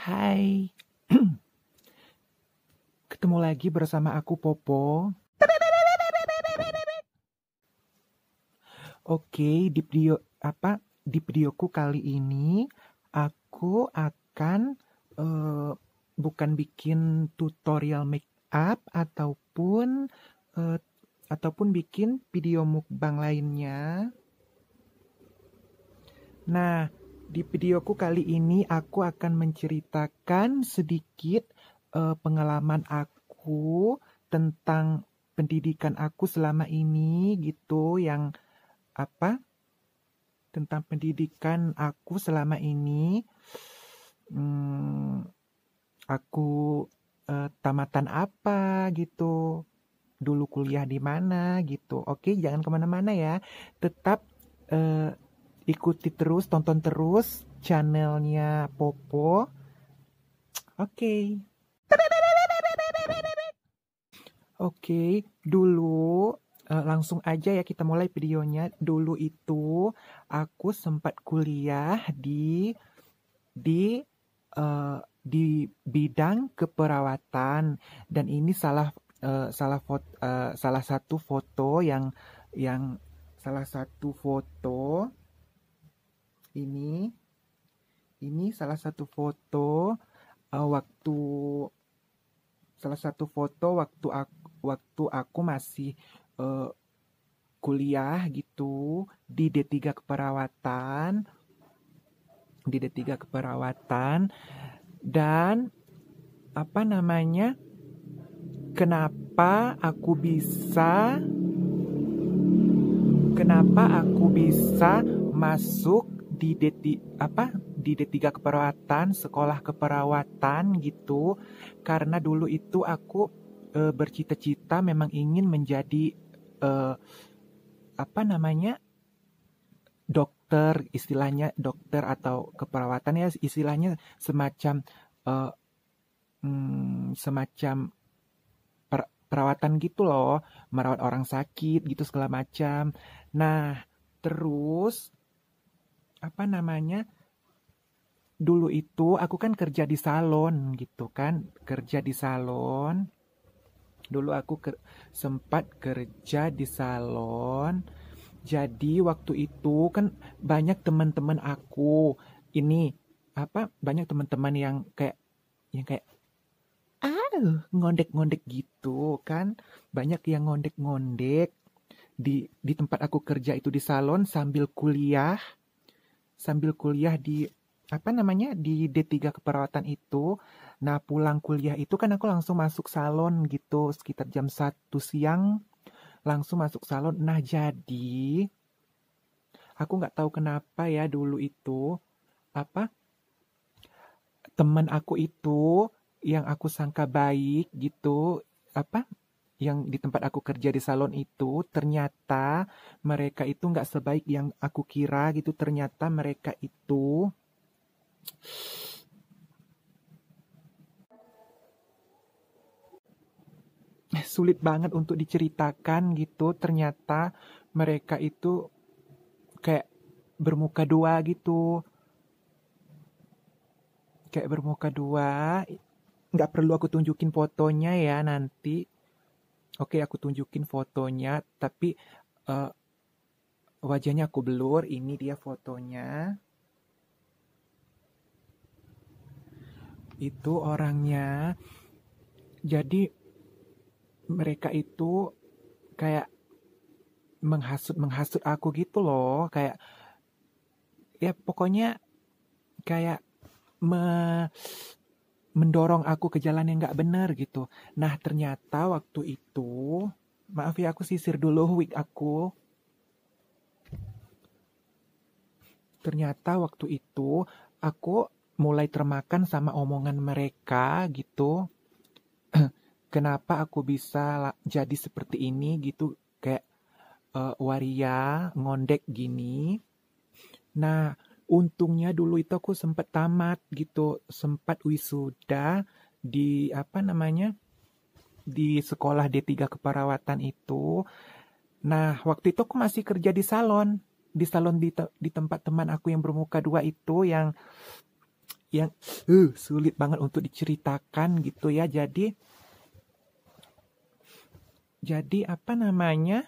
Hai, ketemu lagi bersama aku Popo. Oke, di videoku kali ini aku akan eh, bukan bikin tutorial make up ataupun bikin video mukbang lainnya. Nah, di videoku kali ini aku akan menceritakan sedikit pengalaman aku tentang pendidikan aku selama ini gitu, tentang pendidikan aku selama ini. Aku tamatan apa gitu, dulu kuliah di mana gitu. Oke, jangan kemana-mana ya, tetap eh, ikuti terus, tonton terus channelnya Popo. Oke. Oke, dulu langsung aja ya kita mulai videonya. Dulu itu aku sempat kuliah di eh, di bidang keperawatan, dan ini salah satu foto yang salah satu foto ini salah satu foto waktu waktu aku masih eh, kuliah gitu di D3 keperawatan dan kenapa aku bisa masuk di D3 keperawatan, sekolah keperawatan gitu, karena dulu itu aku bercita-cita memang ingin menjadi dokter, istilahnya dokter atau keperawatan ya, istilahnya semacam perawatan gitu loh, merawat orang sakit gitu segala macam. Nah, terus dulu itu aku kan kerja di salon gitu kan, Dulu aku sempat kerja di salon. Jadi waktu itu kan banyak teman-teman aku banyak teman-teman yang kayak ngondek-ngondek gitu kan. Banyak yang ngondek-ngondek di tempat aku kerja itu di salon sambil kuliah di di D3 keperawatan itu. Nah, pulang kuliah itu kan aku langsung masuk salon gitu sekitar jam 1 siang, langsung masuk salon. Nah, jadi aku nggak tahu kenapa ya dulu itu teman aku itu yang aku sangka baik gitu, yang di tempat aku kerja di salon itu, ternyata mereka itu nggak sebaik yang aku kira gitu. Ternyata mereka itu sulit banget untuk diceritakan gitu. Ternyata mereka itu kayak bermuka dua gitu. Nggak perlu aku tunjukin fotonya ya nanti. Oke, aku tunjukin fotonya, tapi wajahnya aku blur. Ini dia fotonya. Itu orangnya. Jadi mereka itu kayak menghasut aku gitu loh. Kayak ya pokoknya kayak mendorong aku ke jalan yang nggak benar gitu. Nah, ternyata waktu itu, maaf ya, aku sisir dulu wig aku. Ternyata waktu itu aku mulai termakan sama omongan mereka gitu. Kenapa aku bisa jadi seperti ini gitu, kayak waria ngondek gini. Nah, untungnya dulu itu aku sempat tamat gitu, sempat wisuda di di sekolah D3 keperawatan itu. Nah, waktu itu aku masih kerja di salon di tempat teman aku yang bermuka dua itu, yang sulit banget untuk diceritakan gitu ya. Jadi apa namanya?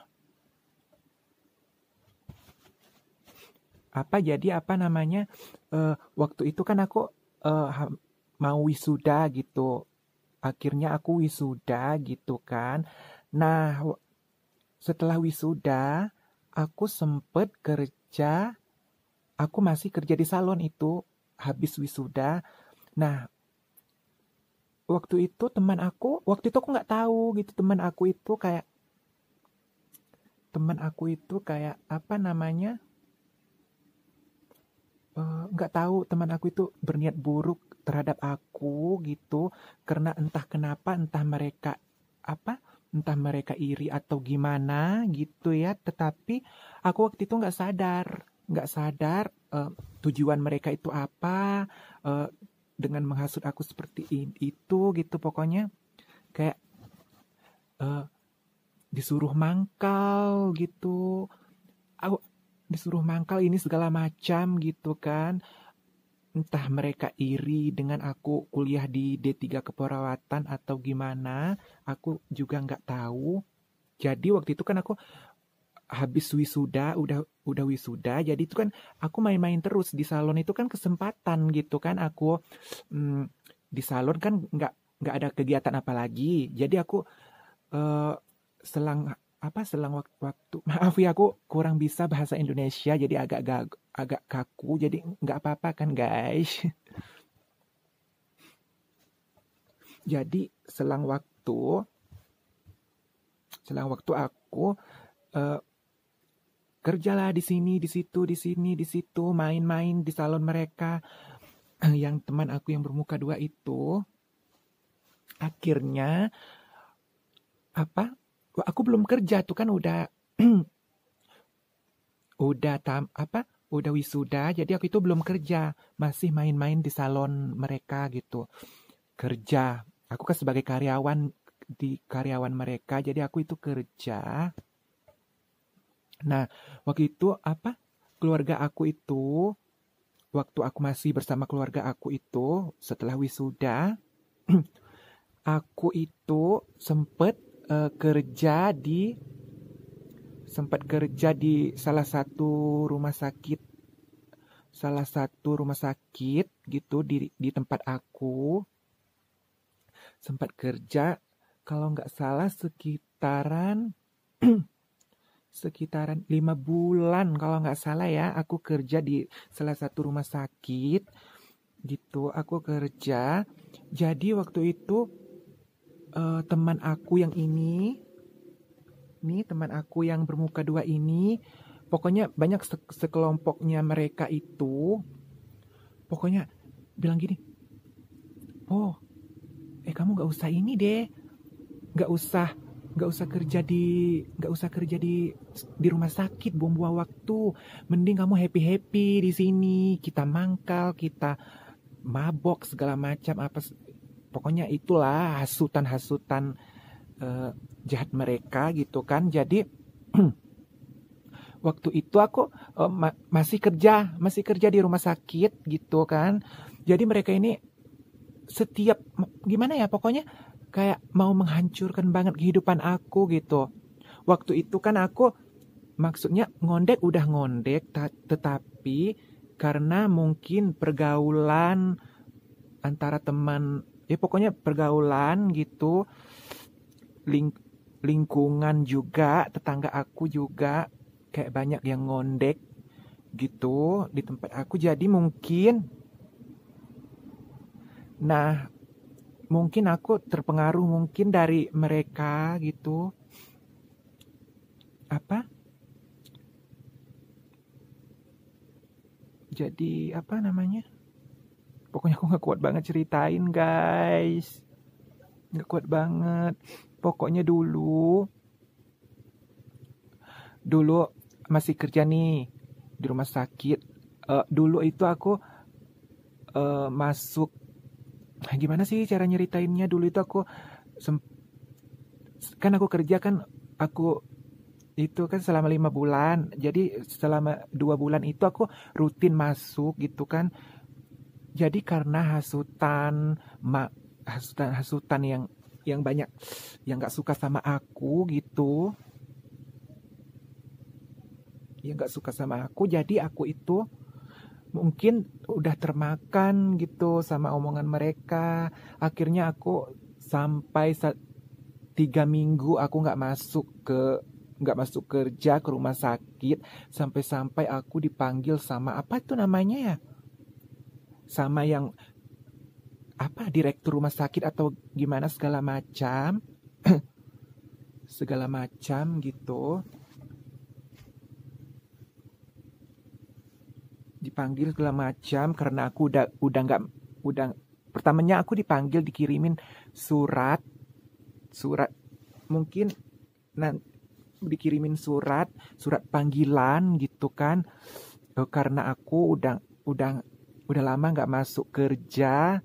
Waktu itu kan aku mau wisuda gitu. Akhirnya aku wisuda gitu kan. Nah, setelah wisuda, aku sempet kerja. Aku masih kerja di salon itu habis wisuda. Nah, waktu itu aku nggak tahu gitu teman aku itu kayak apa namanya? Nggak tahu teman aku itu berniat buruk terhadap aku gitu karena entah kenapa entah mereka iri atau gimana gitu ya, tetapi aku waktu itu nggak sadar tujuan mereka itu apa, eh, dengan menghasut aku seperti itu gitu. Pokoknya kayak eh, disuruh mangkal gitu, aku disuruh mangkal ini segala macam gitu kan. Entah mereka iri dengan aku kuliah di D3 keperawatan atau gimana, aku juga nggak tahu. Jadi waktu itu kan aku habis wisuda, udah wisuda, jadi itu kan aku main-main terus di salon. Itu kan kesempatan gitu kan aku, di salon kan nggak ada kegiatan apa lagi. Jadi aku eh, selang waktu maaf ya, aku kurang bisa bahasa Indonesia jadi agak kaku, jadi nggak apa-apa kan guys. Jadi selang waktu aku kerjalah di sini, di situ, di sini, di situ, main-main di salon mereka. Yang teman aku yang bermuka dua itu, akhirnya aku belum kerja tuh kan udah udah wisuda, jadi aku itu belum kerja, masih main-main di salon mereka gitu. Kerja, aku kan sebagai karyawan mereka, jadi aku itu kerja. Nah, waktu itu keluarga aku itu, waktu aku masih bersama keluarga aku itu, setelah wisuda, aku itu sempat kerja di salah satu rumah sakit gitu di tempat aku. Sempat kerja, kalau nggak salah sekitaran 5 bulan kalau nggak salah ya, aku kerja di salah satu rumah sakit gitu. Aku kerja, jadi waktu itu teman aku yang teman aku yang bermuka dua ini, pokoknya banyak sekelompoknya mereka itu, pokoknya bilang gini, oh kamu nggak usah ini deh, nggak usah kerja di rumah sakit, buang-buang waktu, mending kamu happy di sini, kita mangkal, kita mabok segala macam pokoknya itulah hasutan jahat mereka gitu kan. Jadi waktu itu aku masih kerja di rumah sakit gitu kan. Jadi mereka ini setiap gimana ya, pokoknya kayak mau menghancurkan banget kehidupan aku gitu. Waktu itu kan aku maksudnya udah ngondek, tetapi karena mungkin pergaulan antara teman, ya pokoknya pergaulan gitu, lingkungan juga, tetangga aku juga kayak banyak yang ngondek gitu di tempat aku. Jadi mungkin aku terpengaruh mungkin dari mereka gitu. Jadi pokoknya aku gak kuat banget ceritain guys, gak kuat banget. Pokoknya dulu masih kerja nih di rumah sakit. Dulu itu aku masuk, gimana sih cara nyeritainnya. Dulu itu aku kan aku kerja kan, aku itu kan selama 5 bulan. Jadi selama 2 bulan itu aku rutin masuk gitu kan. Jadi karena hasutan yang banyak yang nggak suka sama aku gitu, jadi aku itu mungkin udah termakan gitu sama omongan mereka. Akhirnya aku sampai 3 minggu aku nggak masuk kerja ke rumah sakit, sampai-sampai aku dipanggil sama apa itu namanya ya, sama yang apa, direktur rumah sakit atau gimana, segala macam gitu, dipanggil segala macam karena aku udah nggak udah pertamanya aku dikirimin surat mungkin dikirimin surat panggilan gitu kan. Karena aku udah lama nggak masuk kerja,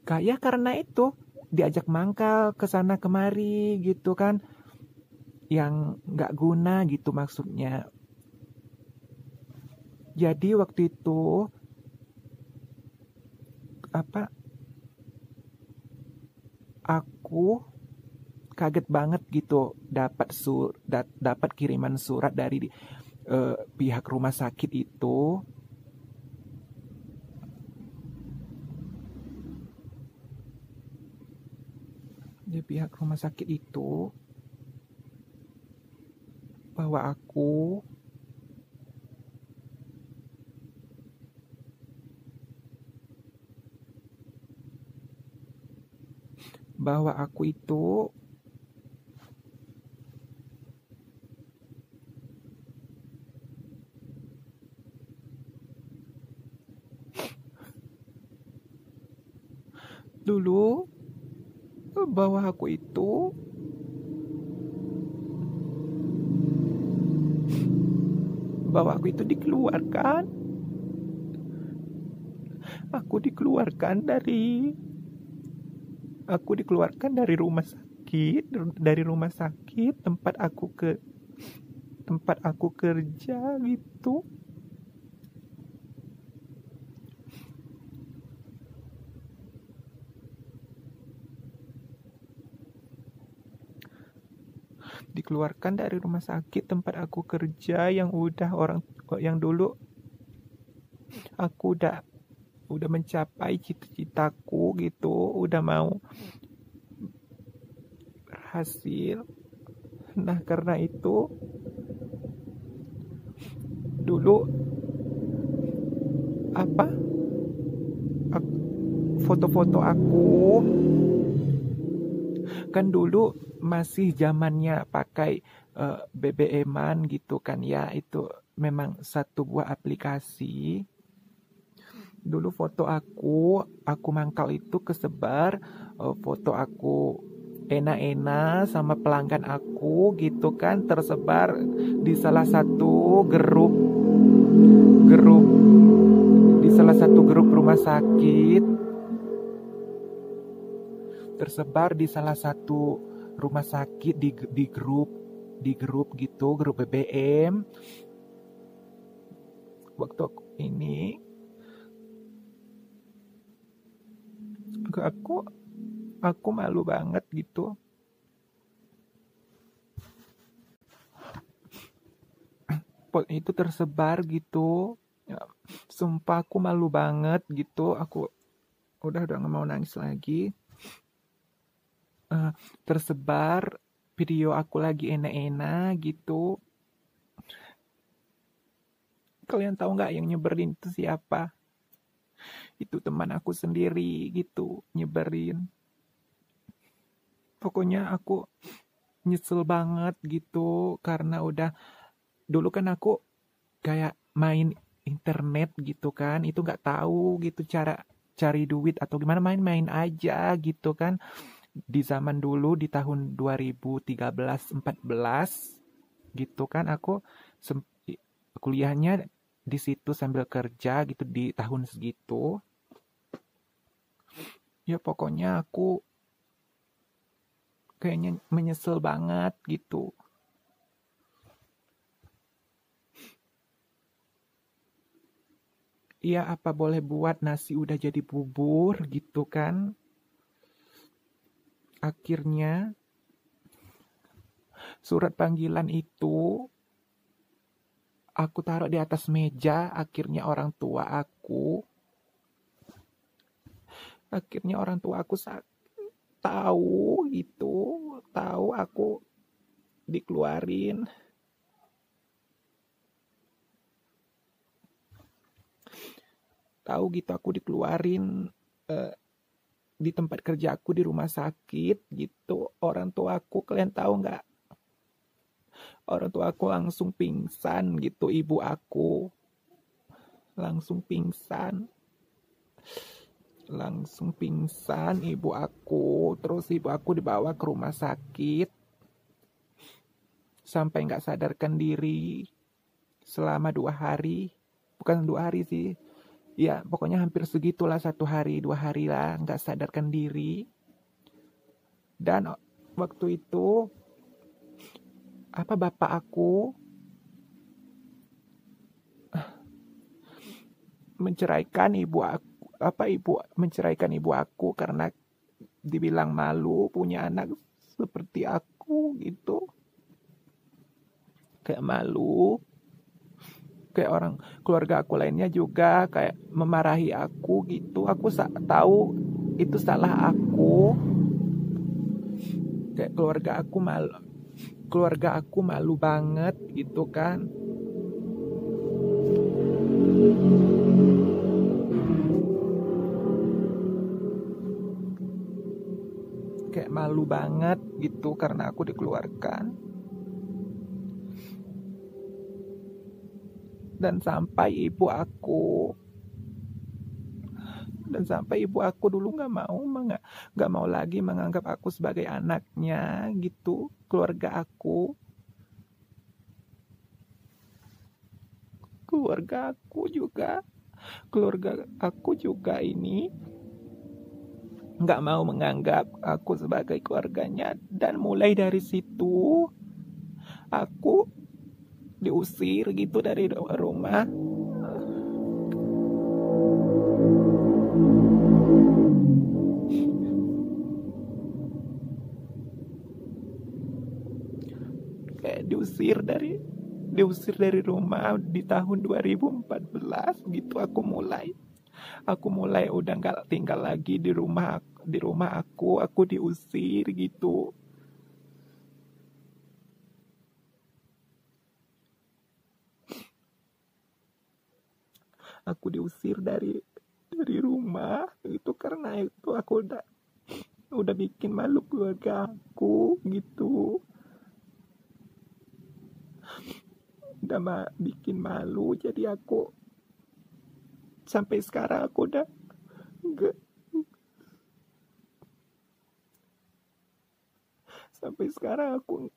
kayak karena itu diajak mangkal ke sana kemari gitu kan, yang nggak guna gitu maksudnya. Jadi waktu itu aku kaget banget gitu dapat kiriman surat dari pihak rumah sakit itu. Di pihak rumah sakit itu bahwa aku itu dulu bahwa aku itu dikeluarkan. Aku dikeluarkan dari rumah sakit tempat aku kerja gitu. Dikeluarkan dari rumah sakit tempat aku kerja yang dulu aku udah mencapai cita-citaku gitu, udah mau berhasil. Nah, karena itu dulu foto-foto aku kan dulu masih zamannya pakai BBM-an gitu kan ya, itu memang satu buah aplikasi. Dulu foto aku mangkal itu kesebar, foto aku enak-enak sama pelanggan aku gitu kan, tersebar di salah satu grup rumah sakit, di grup gitu, grup BBM. Waktu aku malu banget gitu. Itu tersebar gitu. Ya, sumpah aku malu banget gitu. Aku udah gak mau nangis lagi. Tersebar video aku lagi enak-enak gitu. Kalian tahu nggak yang nyeberin itu siapa? Itu teman aku sendiri gitu, nyeberin. Pokoknya aku nyesel banget gitu karena dulu kan aku kayak main internet gitu kan, itu nggak tahu gitu cara cari duit atau gimana, main-main aja gitu kan. Di zaman dulu di tahun 2013-14 gitu kan, aku kuliahnya di situ sambil kerja gitu di tahun segitu. Ya pokoknya aku kayaknya menyesal banget gitu. Ya apa boleh buat, nasi udah jadi bubur gitu kan. Akhirnya surat panggilan itu aku taruh di atas meja. Akhirnya orang tua aku tahu itu, tahu aku dikeluarin. Tahu gitu aku dikeluarin di tempat kerja aku, di rumah sakit gitu. Orang tua aku, kalian tahu nggak? Orang tua aku langsung pingsan gitu, ibu aku langsung pingsan ibu aku. Terus ibu aku dibawa ke rumah sakit sampai nggak sadarkan diri selama 2 hari. Bukan 2 hari sih, ya pokoknya hampir segitulah, 1 hari 2 hari lah nggak sadarkan diri. Dan waktu itu bapak aku menceraikan ibu aku karena dibilang malu punya anak seperti aku gitu. Kayak malu. Kayak orang keluarga aku lainnya juga kayak memarahi aku gitu. Aku tahu itu salah aku. Kayak keluarga aku malu banget gitu kan. Kayak malu banget gitu karena aku dikeluarkan. Dan sampai ibu aku dulu nggak mau lagi menganggap aku sebagai anaknya gitu. Keluarga aku juga ini nggak mau menganggap aku sebagai keluarganya. Dan mulai dari situ aku diusir gitu dari rumah. Kayak diusir dari rumah di tahun 2014 gitu. Aku mulai udah nggak tinggal lagi di rumah aku diusir gitu. Aku diusir dari rumah itu karena itu aku udah bikin malu keluarga aku gitu. Udah bikin malu, jadi aku sampai sekarang aku udah nggak aku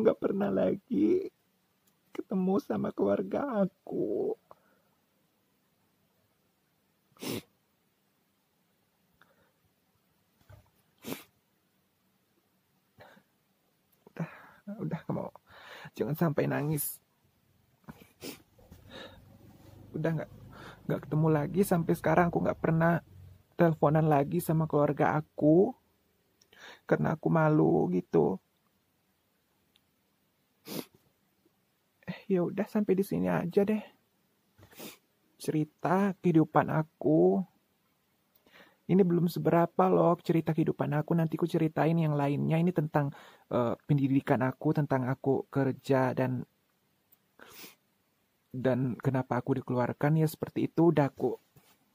nggak pernah lagi ketemu sama keluarga aku. Udah kamu jangan sampai nangis. Udah nggak ketemu lagi sampai sekarang. Aku nggak pernah teleponan lagi sama keluarga aku karena aku malu gitu. Ya udah sampai di sini aja deh cerita kehidupan aku. Ini belum seberapa loh cerita kehidupan aku. Nanti aku ceritain yang lainnya. Ini tentang pendidikan aku, tentang aku kerja dan kenapa aku dikeluarkan. Ya seperti itu udah aku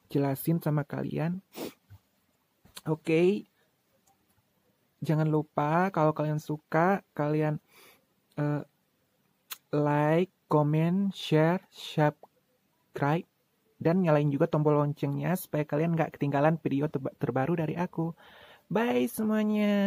jelasin sama kalian. Oke. Jangan lupa kalau kalian suka, kalian like, comment, share, subscribe, dan nyalain juga tombol loncengnya supaya kalian gak ketinggalan video terbaru dari aku. Bye semuanya.